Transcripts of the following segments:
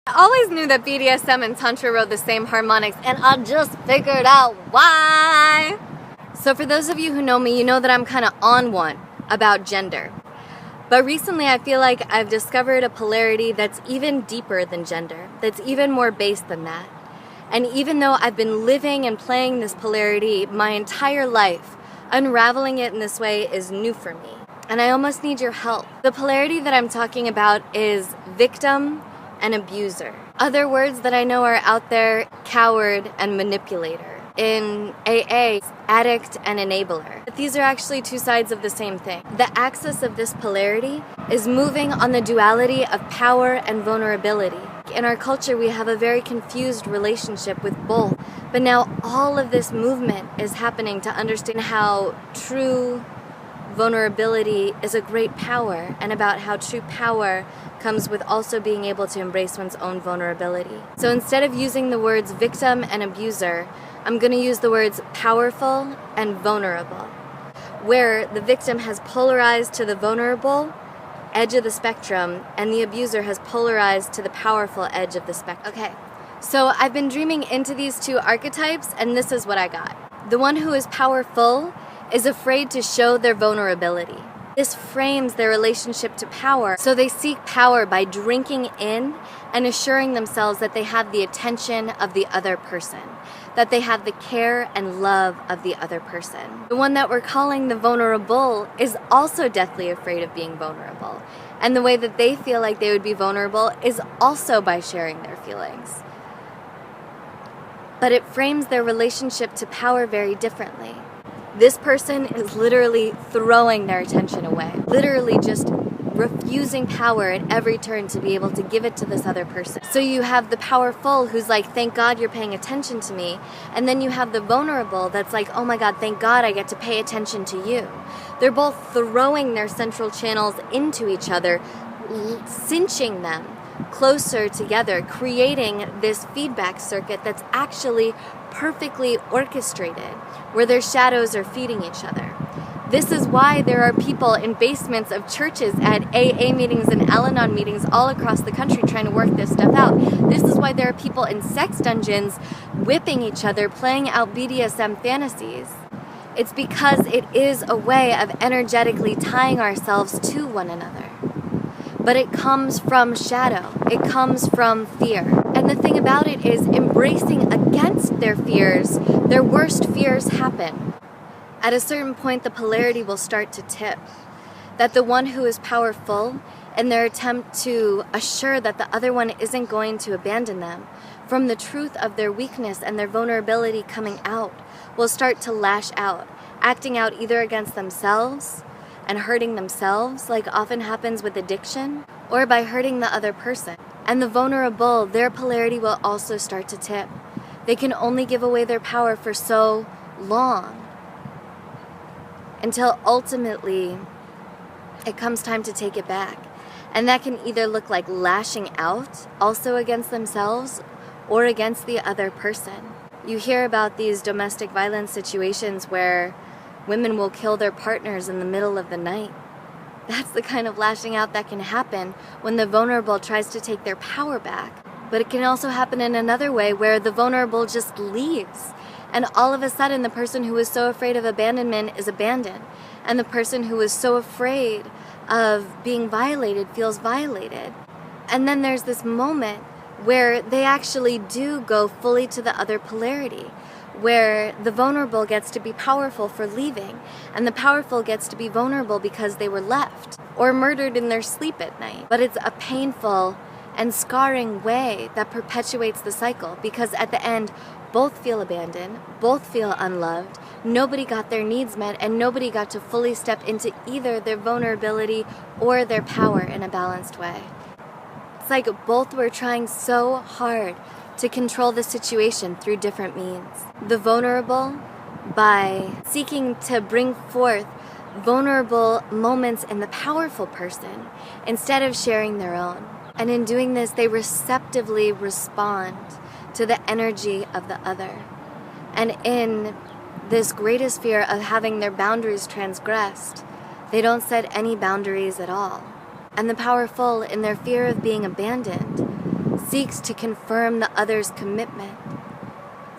I always knew that BDSM and Tantra rode the same harmonics, and I just figured out why. So for those of you who know me, you know that I'm kind of on one about gender. But recently I feel like I've discovered a polarity that's even deeper than gender, that's even more based than that. And even though I've been living and playing this polarity my entire life, unraveling it in this way is new for me. And I almost need your help. The polarity that I'm talking about is victim and abuser. Other words that I know are out there: coward and manipulator. In AA, addict and enabler. But these are actually two sides of the same thing. The axis of this polarity is moving on the duality of power and vulnerability. In our culture, we have a very confused relationship with both. But now all of this movement is happening to understand how true vulnerability is a great power, and about how true power comes with also being able to embrace one's own vulnerability. So instead of using the words victim and abuser, I'm going to use the words powerful and vulnerable, where the victim has polarized to the vulnerable edge of the spectrum and the abuser has polarized to the powerful edge of the spectrum. Okay, so I've been dreaming into these two archetypes, and this is what I got. The one who is powerful is afraid to show their vulnerability. This frames their relationship to power, so they seek power by drinking in and assuring themselves that they have the attention of the other person, that they have the care and love of the other person. The one that we're calling the vulnerable is also deathly afraid of being vulnerable, and the way that they feel like they would be vulnerable is also by sharing their feelings. But it frames their relationship to power very differently. This person is literally throwing their attention away, literally just refusing power at every turn to be able to give it to this other person. So you have the powerful who's like, thank God you're paying attention to me. And then you have the vulnerable that's like, oh my God, thank God I get to pay attention to you. They're both throwing their central channels into each other, cinching them closer together, creating this feedback circuit that's actually perfectly orchestrated, where their shadows are feeding each other. This is why there are people in basements of churches at AA meetings and al-anon meetings all across the country trying to work this stuff out. This is why there are people in sex dungeons whipping each other, playing out BDSM fantasies. It's because it is a way of energetically tying ourselves to one another. But it comes from shadow. It comes from fear. And the thing about it is, embracing against their fears, their worst fears happen. At a certain point, the polarity will start to tip. That the one who is powerful, in their attempt to assure that the other one isn't going to abandon them, from the truth of their weakness and their vulnerability coming out, will start to lash out, acting out either against themselves and hurting themselves, like often happens with addiction, or by hurting the other person. And the vulnerable, their polarity will also start to tip. They can only give away their power for so long, until ultimately it comes time to take it back. And that can either look like lashing out, also against themselves, or against the other person. You hear about these domestic violence situations where women will kill their partners in the middle of the night. That's the kind of lashing out that can happen when the vulnerable tries to take their power back. But it can also happen in another way, where the vulnerable just leaves. And all of a sudden, the person who is so afraid of abandonment is abandoned. And the person who is so afraid of being violated feels violated. And then there's this moment where they actually do go fully to the other polarity, where the vulnerable gets to be powerful for leaving, and the powerful gets to be vulnerable because they were left or murdered in their sleep at night. But it's a painful and scarring way that perpetuates the cycle, because at the end, both feel abandoned, both feel unloved, nobody got their needs met, and nobody got to fully step into either their vulnerability or their power in a balanced way. It's like both were trying so hard to control the situation through different means. The vulnerable, by seeking to bring forth vulnerable moments in the powerful person instead of sharing their own. And in doing this, they receptively respond to the energy of the other. And in this greatest fear of having their boundaries transgressed, they don't set any boundaries at all. And the powerful, in their fear of being abandoned, seeks to confirm the other's commitment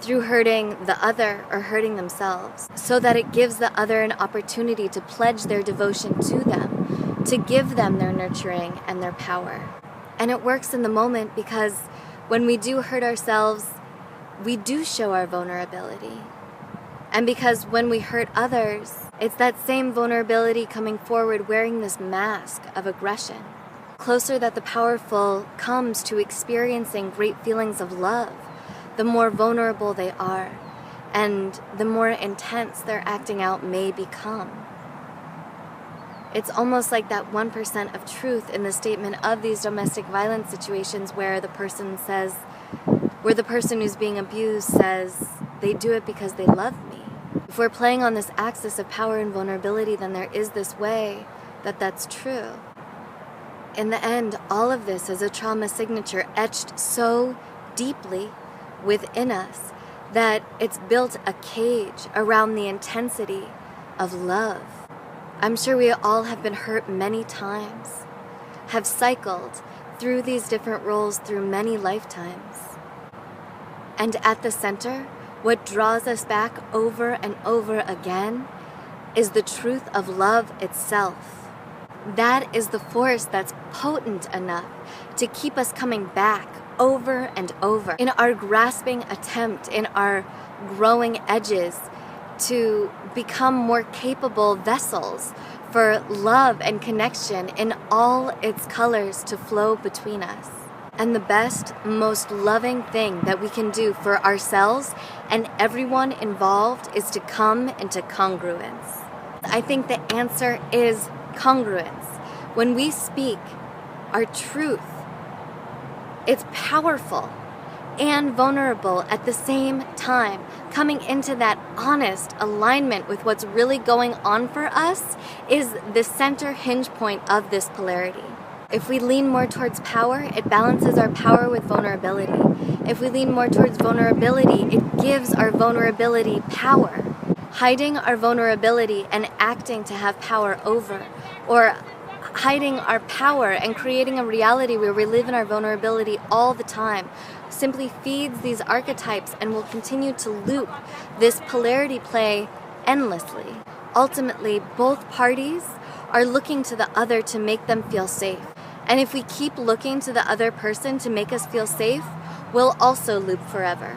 through hurting the other or hurting themselves, so that it gives the other an opportunity to pledge their devotion to them, to give them their nurturing and their power. And it works in the moment because when we do hurt ourselves, we do show our vulnerability. And because when we hurt others, it's that same vulnerability coming forward wearing this mask of aggression. Closer that the powerful comes to experiencing great feelings of love, the more vulnerable they are, and the more intense their acting out may become. It's almost like that 1% of truth in the statement of these domestic violence situations where the person who's being abused says, they do it because they love me. If we're playing on this axis of power and vulnerability, then there is this way that that's true. In the end, all of this is a trauma signature etched so deeply within us that it's built a cage around the intensity of love. I'm sure we all have been hurt many times, have cycled through these different roles through many lifetimes. And at the center, what draws us back over and over again is the truth of love itself. That is the force that's potent enough to keep us coming back over and over in our grasping attempt, in our growing edges to become more capable vessels for love and connection in all its colors to flow between us. And the best, most loving thing that we can do for ourselves and everyone involved is to come into congruence. I think the answer is congruence. When we speak our truth, it's powerful and vulnerable at the same time. Coming into that honest alignment with what's really going on for us is the center hinge point of this polarity. If we lean more towards power, it balances our power with vulnerability. If we lean more towards vulnerability, it gives our vulnerability power. Hiding our vulnerability and acting to have power over, or hiding our power and creating a reality where we live in our vulnerability all the time, simply feeds these archetypes and will continue to loop this polarity play endlessly. Ultimately, both parties are looking to the other to make them feel safe. And if we keep looking to the other person to make us feel safe, we'll also loop forever.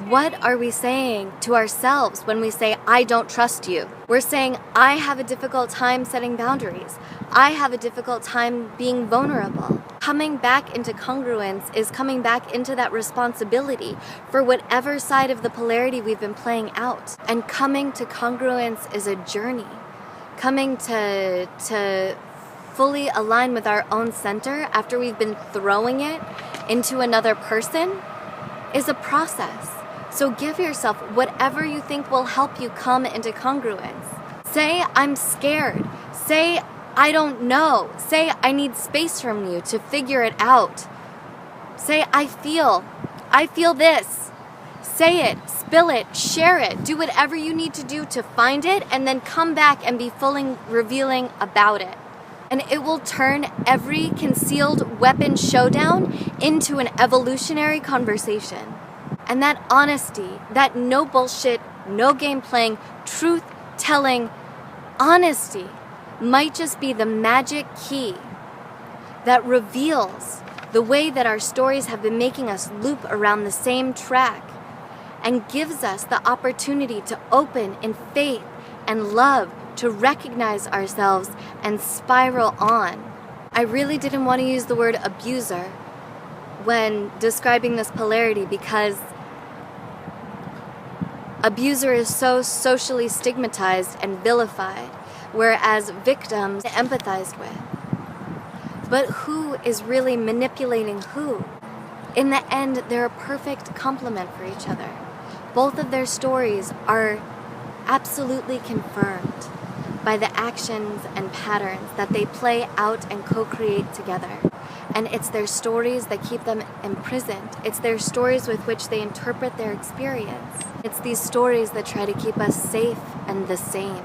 What are we saying to ourselves when we say, I don't trust you? We're saying, I have a difficult time setting boundaries. I have a difficult time being vulnerable. Coming back into congruence is coming back into that responsibility for whatever side of the polarity we've been playing out. And coming to congruence is a journey. Coming to fully align with our own center after we've been throwing it into another person is a process. So give yourself whatever you think will help you come into congruence. Say, I'm scared. Say, I don't know. Say, I need space from you to figure it out. Say, I feel this. Say it, spill it, share it. Do whatever you need to do to find it, and then come back and be fully revealing about it. And it will turn every concealed weapon showdown into an evolutionary conversation. And that honesty, that no bullshit, no game playing, truth telling honesty might just be the magic key that reveals the way that our stories have been making us loop around the same track and gives us the opportunity to open in faith and love, to recognize ourselves and spiral on. I really didn't want to use the word abuser when describing this polarity because abuser is so socially stigmatized and vilified, whereas victims are empathized with. But who is really manipulating who? In the end, they're a perfect complement for each other. Both of their stories are absolutely confirmed by the actions and patterns that they play out and co-create together. And it's their stories that keep them imprisoned. It's their stories with which they interpret their experience. It's these stories that try to keep us safe and the same.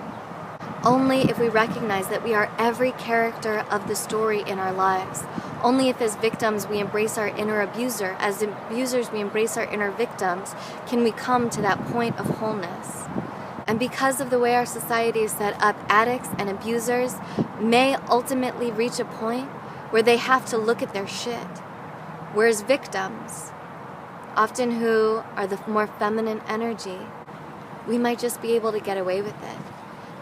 Only if we recognize that we are every character of the story in our lives. Only if as victims we embrace our inner abuser, as abusers we embrace our inner victims, can we come to that point of wholeness. And because of the way our society is set up, addicts and abusers may ultimately reach a point where they have to look at their shit. Whereas victims, often who are the more feminine energy, we might just be able to get away with it.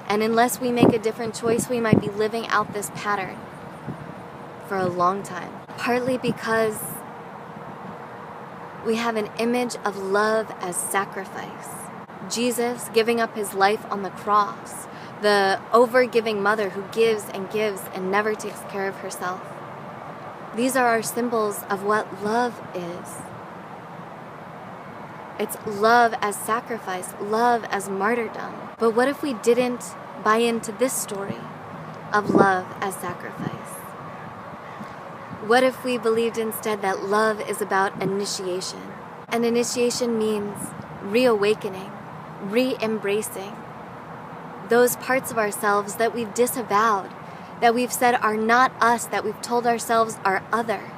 And unless we make a different choice, we might be living out this pattern for a long time. Partly because we have an image of love as sacrifice. Jesus giving up his life on the cross, the over-giving mother who gives and never takes care of herself. These are our symbols of what love is. It's love as sacrifice, love as martyrdom. But what if we didn't buy into this story of love as sacrifice? What if we believed instead that love is about initiation? And initiation means reawakening, re-embracing those parts of ourselves that we've disavowed, that we've said are not us, that we've told ourselves are other.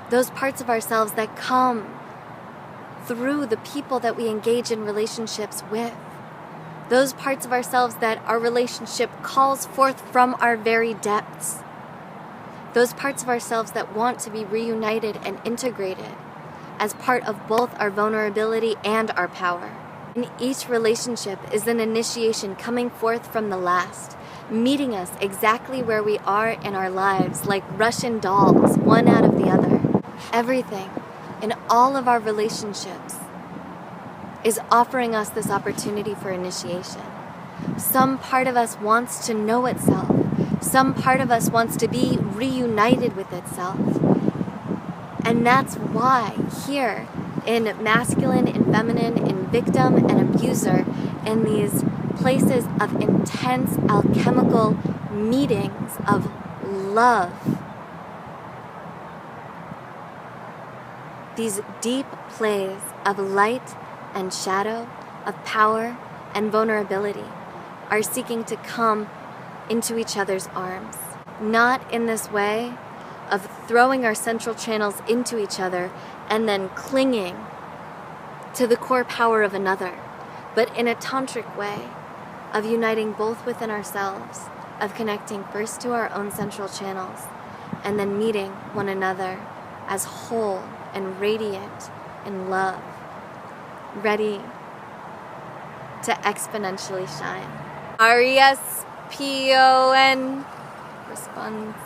Those parts of ourselves that come through the people that we engage in relationships with. Those parts of ourselves that our relationship calls forth from our very depths. Those parts of ourselves that want to be reunited and integrated as part of both our vulnerability and our power. And each relationship is an initiation coming forth from the last, meeting us exactly where we are in our lives, like Russian dolls, one out of the other. Everything in all of our relationships is offering us this opportunity for initiation. Some part of us wants to know itself. Some part of us wants to be reunited with itself. And that's why here in masculine, in feminine, in victim and abuser, in these places of intense alchemical meetings of love, these deep plays of light and shadow, of power and vulnerability, are seeking to come into each other's arms. Not in this way of throwing our central channels into each other and then clinging to the core power of another, but in a tantric way of uniting both within ourselves, of connecting first to our own central channels and then meeting one another as whole and radiant in love, ready to exponentially shine. R-E-S-P-O-N response.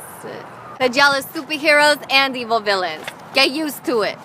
Y'all are superheroes and evil villains. Get used to it.